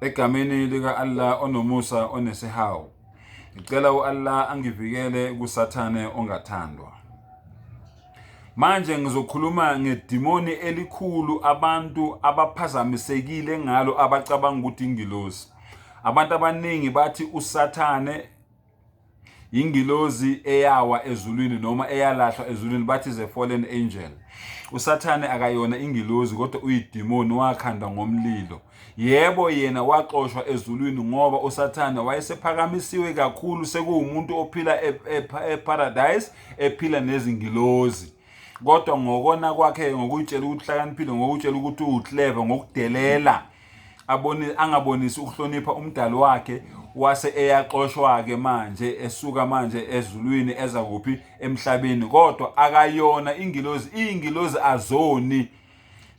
Egameni lika Allah onomusa onesihawu, ngicela uAllah angivikele kusathane ongathandwa. Manje ngizokhuluma ngedimoni elikhulu abantu abaphazamisekile ngalo abacabanga ukuthi ingilosi. Abantu abaningi bathi usathane ingilozi eyawa ezulwini noma eyalahlwa ezulwini, bathi is a fallen angel. Usathane akayona ingilozi kodwa uyidimoni wakhandwa ngomlilo. Yebo, yena waxoshwa ezulwini ngoba usathane wayesephakamisiwe kakhulu, sekuwumuntu ophila eparadise ephila nezingilozi. Kodwa ngokona kwakhe, ngokuyitshela ukuthi uhlakaniphile, ngokutshela ukuthi uclever, ngokudelela angabonisi ukuhlonipha umdali wakhe, wase eyaxoshwa-ke manje, esuka manje ezulwini eza kuphi emhlabeni. Kodwa akayona ingilozi. Iy'ngilozi azoni,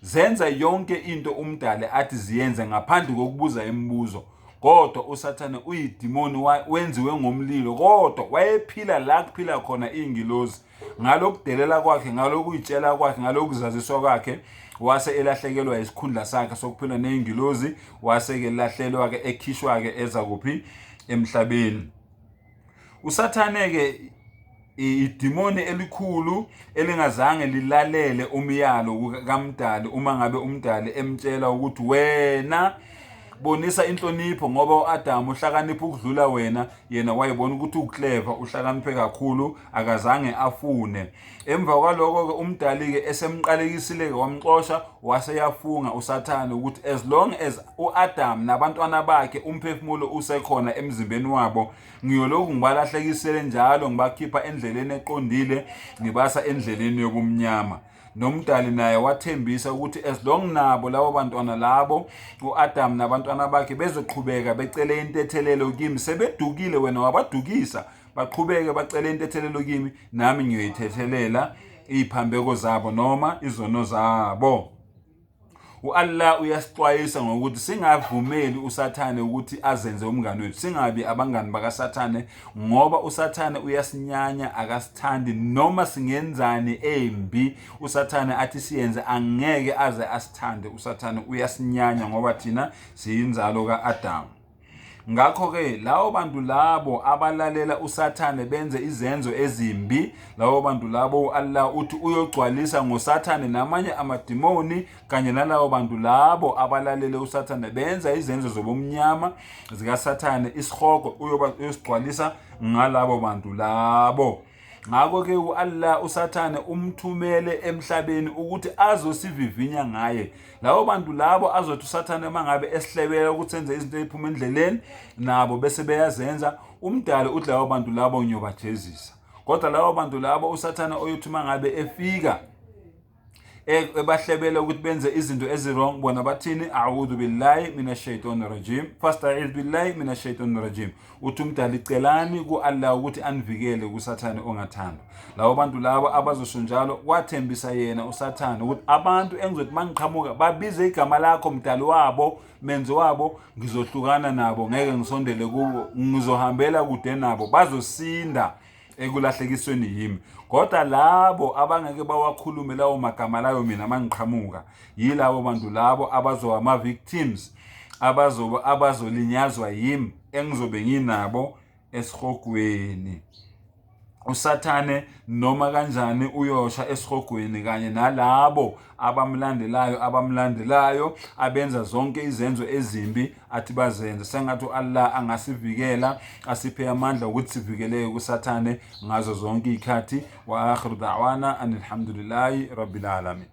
zenza yonke into umdali athi ziyenze ngaphandle kokubuza imibuzo. Kodwa usathane uyidimoni, wenziwe ngomlilo, kodwa wayephila la kuphila khona iy'ngilozi. Ngalokudelela kwakhe, ngalokuyitshela kwakhe, ngalokuzaziswa kwakhe, wase elahlekelwa isikhundla sakhe sokuphila ney'ngilozi, wase-ke lahlelwa-ke ekhishwa-ke eza kuphi emhlabeni. Usathane-ke idimoni elikhulu elingazange lilalele umyalo kamdali uma ngabe umdali emtshela ukuthi wena bonisa inhlonipho ngoba uAdam uhlakaniphe ukudlula wena. Yena wayebona ukuthi uclever, uhlakaniphe kakhulu, akazange afune. Emva kwaloko-ke umdali-ke esemqalekisile-ke wamxosha, waseyafunga usathane ukuthi as long as uAdam nabantwana bakhe umphefumulo usekhona emzimbeni wabo, ngiyoloku ngibalahlekisele njalo, ngibakhipha endleleni eqondile, ngibasa endleleni yobumnyama. Nomdali naye wathembisa ukuthi as long nabo labo bantwana labo uAdam nabantwana bakhe bezoqhubeka becele intethelelo kimi, sebedukile wena wabadukisa, baqhubeke bacele intethelelo kimi, nami ngiyoyithethelela iziphambeko zabo noma izono zabo. uAllah uyasixwayisa ngokuthi singavumeli usathane ukuthi azenze umngani wethu, singabi abangani bakasathane, ngoba usathane uyasinyanya, akasithandi. Noma singenzani embi usathane athi siyenze, angeke aze asithande. Usathane uyasinyanya ngoba thina siyinzalo kaAdam. Ngakho-ke labo bantu labo abalalela usathane benze izenzo ezimbi, labo bantu labo uAllah uthi uyogcwalisa ngosathane namanye amadimoni, kanye nalabo bantu labo abalalele usathane benza izenzo zobumnyama zikasathane, isihogo uyosigcwalisa ngalabo bantu labo. Ngakho-ke uAllah usathane umthumele emhlabeni ukuthi azosivivinya ngaye. Labo bantu labo azothi usathane mangabe esihlebela ukuthi senze izinto eziphuma endleleni, nabo bese beyazenza, umdali uthi labo bantu labo ngiyobajezisa. Kodwa labo bantu labo usathane oyothi mangabe efika ebahlebela ukuthi benze izinto ezirong, bona bathini? A'udhu billahi minash shaitani rajim, fasta'iz billahi minash shaitani rajim. Uthi umdali celani kuAllah ukuthi anivikele kusathane ongathandwa. Labo bantu labo abazosho njalo, kwathembisa yena usathane ukuthi abantu engizothi mangiqhamuka babize igama lakho mdali wabo, menzi wabo, ngizohlukana nabo, ngeke ngisondele kubo, ngizohambela kude nabo, bazosinda ekulahlekisweni yimi. Kodwa labo abangeke bawakhulume lawo magama layo mina mangiqhamuka, yilabo bantu labo abazoba ama-victims, abazolinyazwa yimi, engizobe nginabo esihogweni. Usathane noma kanjani uyosha esihogweni kanye nalabo abamlandelayo abenza zonke izenzo ezimbi athi bazenze. Sengathi uAllah angasivikela, asiphe amandla ukuthi sivikeleke kusathane ngazo zonke izikhathi. Wa akhiru da'wana anilhamdulillahi rabbil alamin.